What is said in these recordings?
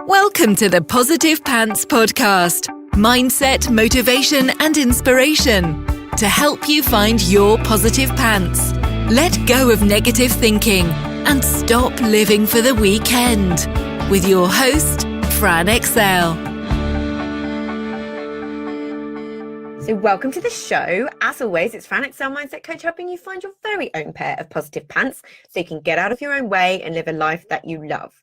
Welcome to the Positive Pants Podcast. Mindset, motivation, and inspiration to help you find your positive pants. Let go of negative thinking and stop living for the weekend. With your host, Fran Excel. So welcome to the show. As always, it's Fran Excel, Mindset Coach, helping you find your very own pair of positive pants so you can get out of your own way and live a life that you love.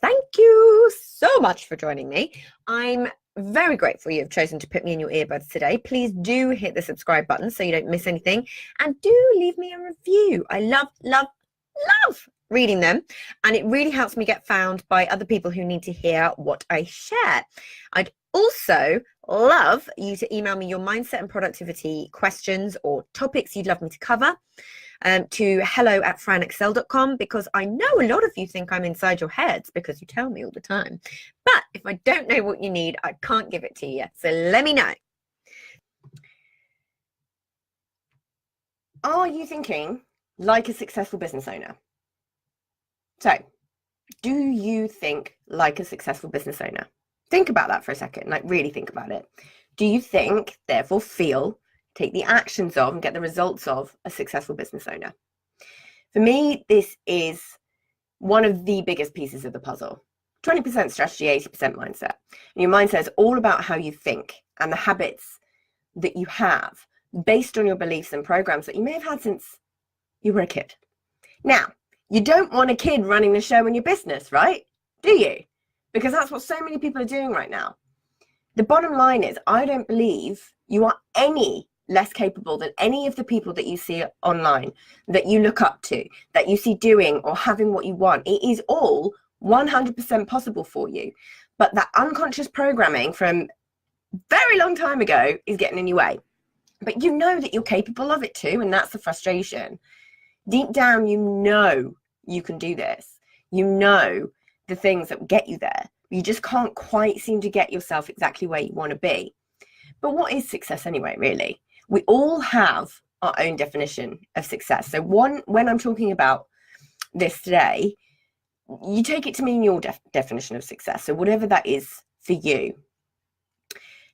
Thank you so much for joining me. I'm very grateful you've chosen to put me in your earbuds today. Please do hit the subscribe button so you don't miss anything, and do leave me a review. I love reading them, and it really helps me get found by other people who need to hear what I share. I'd also love you to email me your mindset and productivity questions or topics you'd love me to cover to hello@franexcel.com, because I know a lot of you think I'm inside your heads because you tell me all the time. But if I don't know what you need, I can't give it to you. So let me know. Are you thinking like a successful business owner? So, do you think like a successful business owner? Think about that for a second, like really think about it. Do you think, therefore feel, take the actions of and get the results of a successful business owner? For me, this is one of the biggest pieces of the puzzle. 20% strategy, 80% mindset. And your mindset is all about how you think and the habits that you have based on your beliefs and programs that you may have had since you were a kid. Now, you don't want a kid running the show in your business, right? Do you? Because that's what so many people are doing right now. The bottom line is, I don't believe you are any less capable than any of the people that you see online, that you look up to, that you see doing or having what you want. It is all 100% possible for you. But that unconscious programming from very long time ago is getting in your way. But you know that you're capable of it too, and that's the frustration. Deep down, you know you can do this. You know the things that will get you there. You just can't quite seem to get yourself exactly where you want to be. But what is success anyway, really? We all have our own definition of success. So when I'm talking about this today, you take it to mean your definition of success. So whatever that is for you.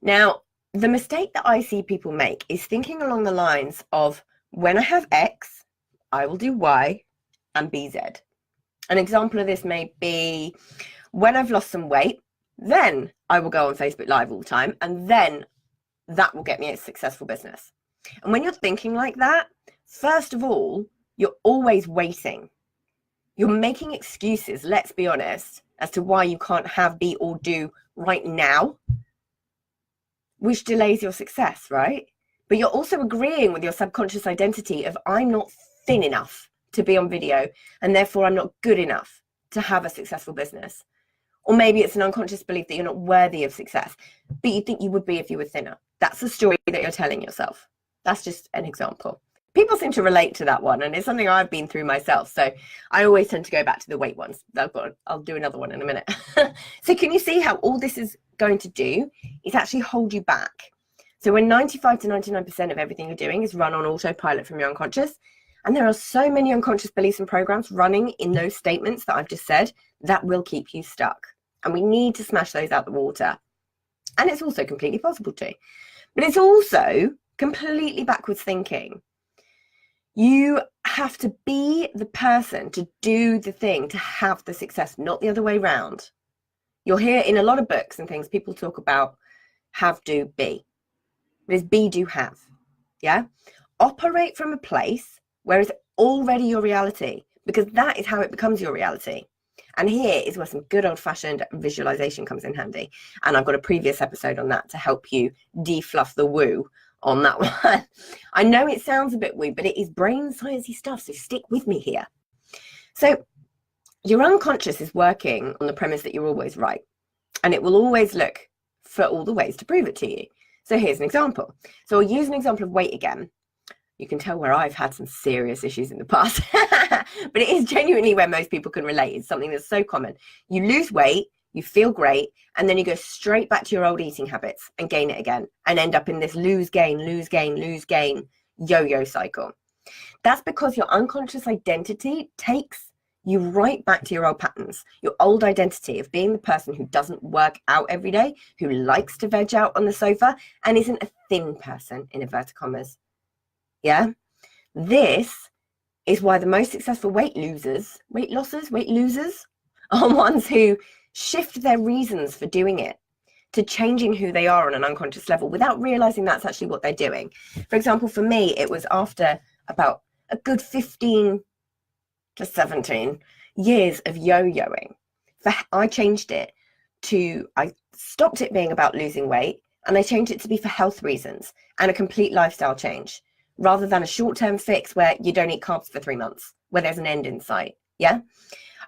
Now, the mistake that I see people make is thinking along the lines of, when I have X, I will do Y and B, Z. An example of this may be, when I've lost some weight, then I will go on Facebook Live all the time, and then that will get me a successful business. And when you're thinking like that, first of all, you're always waiting. You're making excuses, let's be honest, as to why you can't have, be, or do right now, which delays your success, right? But you're also agreeing with your subconscious identity of, I'm not thin enough to be on video, and therefore I'm not good enough to have a successful business. Or maybe it's an unconscious belief that you're not worthy of success, but you think you would be if you were thinner. That's the story that you're telling yourself. That's just an example. People seem to relate to that one, and it's something I've been through myself. So I always tend to go back to the weight ones. I'll do another one in a minute. So can you see how all this is going to do is actually hold you back? So when 95 to 99% of everything you're doing is run on autopilot from your unconscious, and there are so many unconscious beliefs and programs running in those statements that I've just said, that will keep you stuck. And we need to smash those out the water. And it's also completely possible to. But it's also completely backwards thinking. You have to be the person to do the thing, to have the success, not the other way around. You'll hear in a lot of books and things, people talk about have, do, be. But it's be, do, have. Yeah? Operate from a place where it's already your reality, because that is how it becomes your reality. And here is where some good old-fashioned visualization comes in handy. And I've got a previous episode on that to help you defluff the woo on that one. I know it sounds a bit woo, but it is brain sciencey stuff, so stick with me here. So your unconscious is working on the premise that you're always right, and it will always look for all the ways to prove it to you. So here's an example. So I'll use an example of weight again. You can tell where I've had some serious issues in the past, but it is genuinely where most people can relate. It's something that's so common. You lose weight, you feel great, and then you go straight back to your old eating habits and gain it again and end up in this lose, gain, lose, gain, lose, gain yo-yo cycle. That's because your unconscious identity takes you right back to your old patterns, your old identity of being the person who doesn't work out every day, who likes to veg out on the sofa, and isn't a thin person, in inverted commas. Yeah? This is why the most successful weight losers are ones who shift their reasons for doing it to changing who they are on an unconscious level without realizing that's actually what they're doing. For example, for me, it was after about a good 15 to 17 years of yo-yoing. I changed it to, I stopped it being about losing weight, and I changed it to be for health reasons and a complete lifestyle change, rather than a short-term fix where you don't eat carbs for 3 months, where there's an end in sight. Yeah.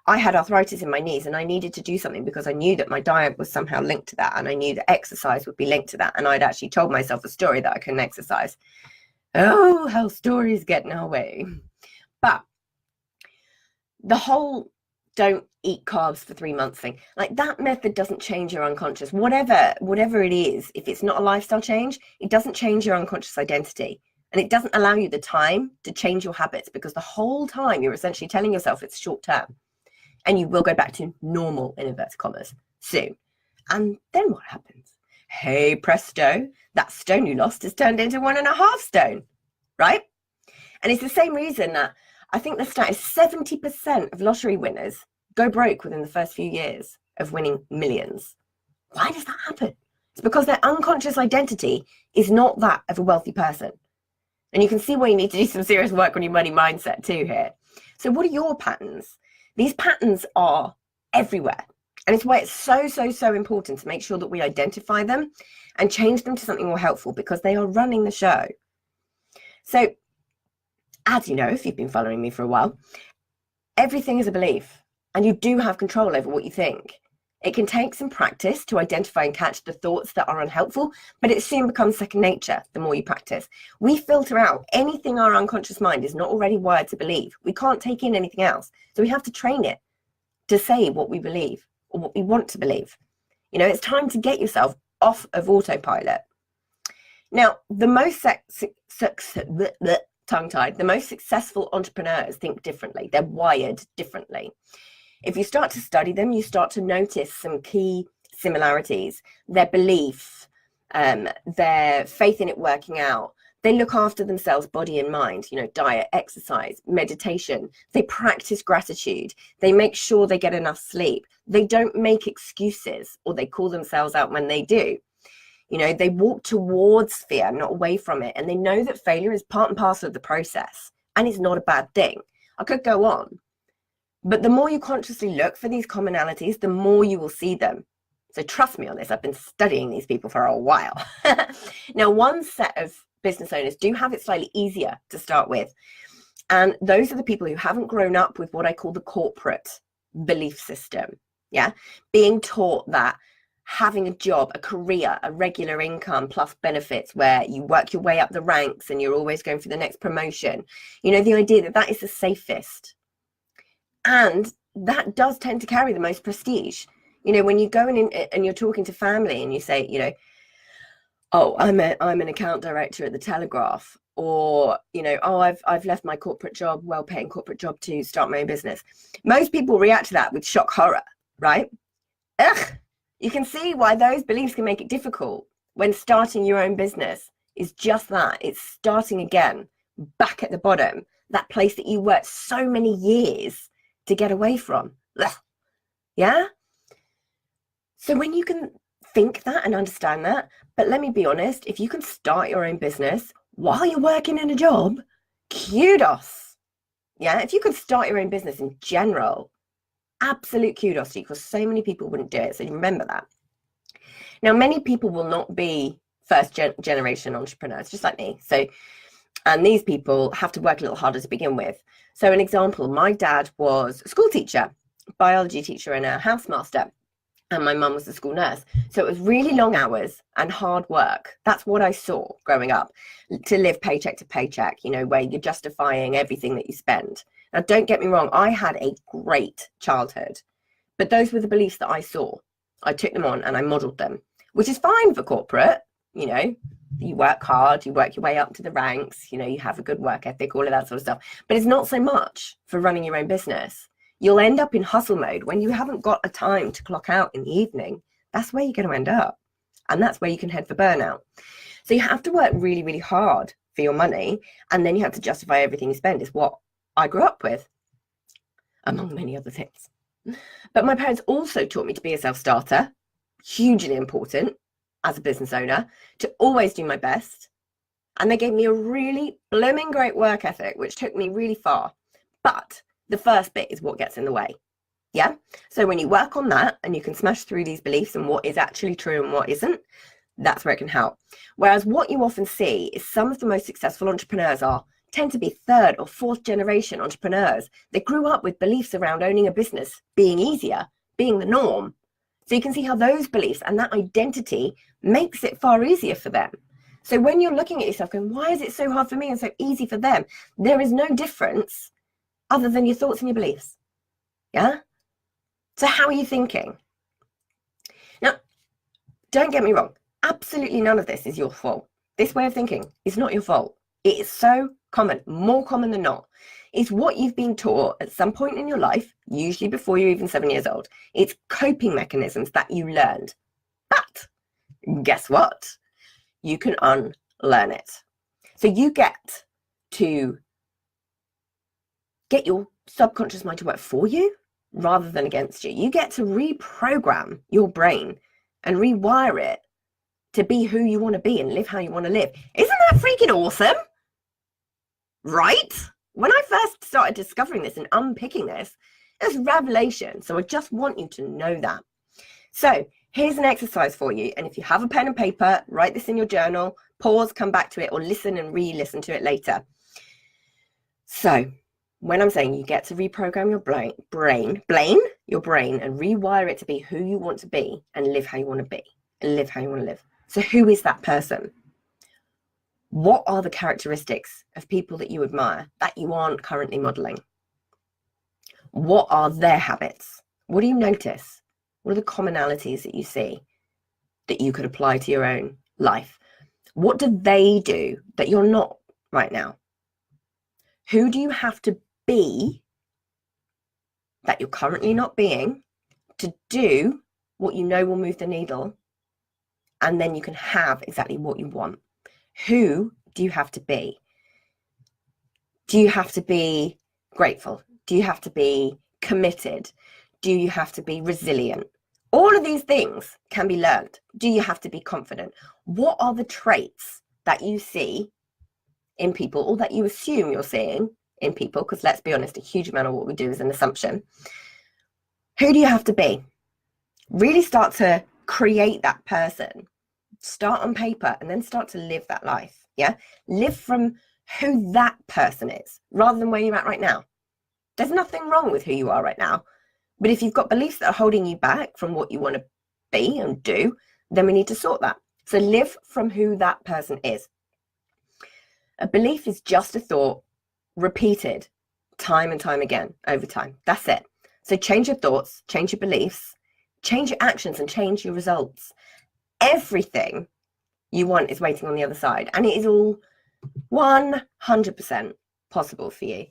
I had arthritis in my knees, and I needed to do something because I knew that my diet was somehow linked to that, and I knew that exercise would be linked to that. And I'd actually told myself a story that I couldn't exercise. Oh, how stories get in our way. But the whole don't eat carbs for 3 months thing, like that method doesn't change your unconscious. Whatever it is, if it's not a lifestyle change, it doesn't change your unconscious identity. And it doesn't allow you the time to change your habits, because the whole time you're essentially telling yourself it's short term. And you will go back to normal, in inverted commas, soon. And then what happens? Hey, presto, that stone you lost is turned into 1.5 stone, right? And it's the same reason that I think the stat is 70% of lottery winners go broke within the first few years of winning millions. Why does that happen? It's because their unconscious identity is not that of a wealthy person. And you can see why you need to do some serious work on your money mindset too here. So what are your patterns? These patterns are everywhere. And it's why it's so important to make sure that we identify them and change them to something more helpful, because they are running the show. So, as you know, if you've been following me for a while, everything is a belief, and you do have control over what you think. It can take some practice to identify and catch the thoughts that are unhelpful, but it soon becomes second nature the more you practice. We filter out anything our unconscious mind is not already wired to believe. We can't take in anything else. So we have to train it to say what we believe or what we want to believe. You know, it's time to get yourself off of autopilot. Now, the most tongue-tied, the most successful entrepreneurs think differently. They're wired differently. If you start to study them, you start to notice some key similarities. Their belief, their faith in it working out. They look after themselves, body and mind, you know, diet, exercise, meditation. They practice gratitude. They make sure they get enough sleep. They don't make excuses, or they call themselves out when they do. You know, they walk towards fear, not away from it. And they know that failure is part and parcel of the process, and it's not a bad thing. I could go on. But the more you consciously look for these commonalities, the more you will see them. So trust me on this, I've been studying these people for a while. Now, one set of business owners do have it slightly easier to start with. And those are the people who haven't grown up with what I call the corporate belief system. Yeah, being taught that having a job, a career, a regular income plus benefits where you work your way up the ranks and you're always going for the next promotion. You know, the idea that that is the safest. And that does tend to carry the most prestige. You know, when you go in and you're talking to family and you say, you know, oh, I'm an account director at the Telegraph, or, you know, oh, I've left my corporate job, well-paying corporate job, to start my own business. Most people react to that with shock horror, right? Ugh, you can see why those beliefs can make it difficult when starting your own business is just that. It's starting again, back at the bottom, that place that you worked so many years to get away from. Ugh. Yeah? So when you can think that and understand that, but let me be honest, if you can start your own business while you're working in a job, kudos. Yeah, if you could start your own business in general, absolute kudos to you, because so many people wouldn't do it. So remember that. Now, many people will not be first generation entrepreneurs, just like me. So, and these people have to work a little harder to begin with. So an example, my dad was a school teacher, biology teacher and a housemaster, and my mum was a school nurse. So it was really long hours and hard work. That's what I saw growing up, to live paycheck to paycheck, you know, where you're justifying everything that you spend. Now, don't get me wrong, I had a great childhood, but those were the beliefs that I saw. I took them on and I modeled them, which is fine for corporate. You know, you work hard, you work your way up to the ranks, you know, you have a good work ethic, all of that sort of stuff. But it's not so much for running your own business. You'll end up in hustle mode when you haven't got a time to clock out in the evening. That's where you're going to end up. And that's where you can head for burnout. So you have to work really, really hard for your money. And then you have to justify everything you spend, is what I grew up with, among many other things. But my parents also taught me to be a self-starter, hugely important as a business owner, to always do my best. And they gave me a really blooming great work ethic, which took me really far. But the first bit is what gets in the way. Yeah. So when you work on that and you can smash through these beliefs and what is actually true and what isn't, that's where it can help. Whereas what you often see is some of the most successful entrepreneurs tend to be third or fourth generation entrepreneurs. They grew up with beliefs around owning a business being easier, being the norm. So you can see how those beliefs and that identity makes it far easier for them. So when you're looking at yourself going, why is it so hard for me and so easy for them? There is no difference other than your thoughts and your beliefs. Yeah? So how are you thinking? Now, don't get me wrong. Absolutely none of this is your fault. This way of thinking is not your fault. It is so common, more common than not. It's what you've been taught at some point in your life, usually before you're even 7 years old. It's coping mechanisms that you learned. But guess what? You can unlearn it. So you get to get your subconscious mind to work for you rather than against you. You get to reprogram your brain and rewire it to be who you want to be and live how you want to live. Isn't that freaking awesome? Right? When I first started discovering this and unpicking this, it was revelation. So I just want you to know that. So here's an exercise for you. And if you have a pen and paper, write this in your journal, pause, come back to it, or listen and re-listen to it later. So when I'm saying you get to reprogram your brain, and rewire it to be who you want to be and live how you want to be and live how you want to live. So who is that person? What are the characteristics of people that you admire that you aren't currently modeling? What are their habits? What do you notice? What are the commonalities that you see that you could apply to your own life? What do they do that you're not right now? Who do you have to be that you're currently not being to do what you know will move the needle? And then you can have exactly what you want. Who do you have to be? Do you have to be grateful? Do you have to be committed? Do you have to be resilient? All of these things can be learned. Do you have to be confident? What are the traits that you see in people, or that you assume you're seeing in people? Because let's be honest, a huge amount of what we do is an assumption. Who do you have to be? Really start to create that person. Start on paper and then start to live that life. Yeah. Live from who that person is rather than where you're at right now. There's nothing wrong with who you are right now. But if you've got beliefs that are holding you back from what you want to be and do, then we need to sort that. So live from who that person is. A belief is just a thought repeated time and time again over time. That's it. So change your thoughts, change your beliefs, change your actions, and change your results. Everything you want is waiting on the other side, and it is all 100% possible for you.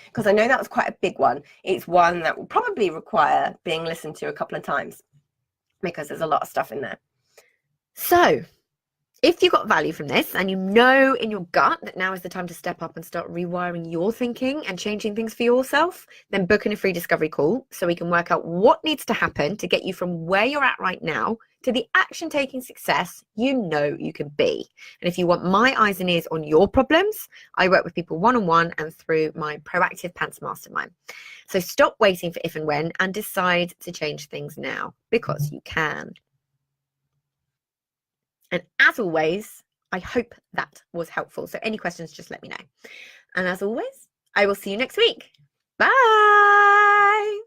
Because I know that was quite a big one. It's one that will probably require being listened to a couple of times because there's a lot of stuff in there. So if you got value from this and you know in your gut that now is the time to step up and start rewiring your thinking and changing things for yourself, then book in a free discovery call so we can work out what needs to happen to get you from where you're at right now to the action-taking success you know you can be. And if you want my eyes and ears on your problems, I work with people one-on-one and through my Proactive Pants Mastermind. So stop waiting for if and when and decide to change things now, because you can. And as always, I hope that was helpful. So any questions, just let me know. And as always, I will see you next week. Bye.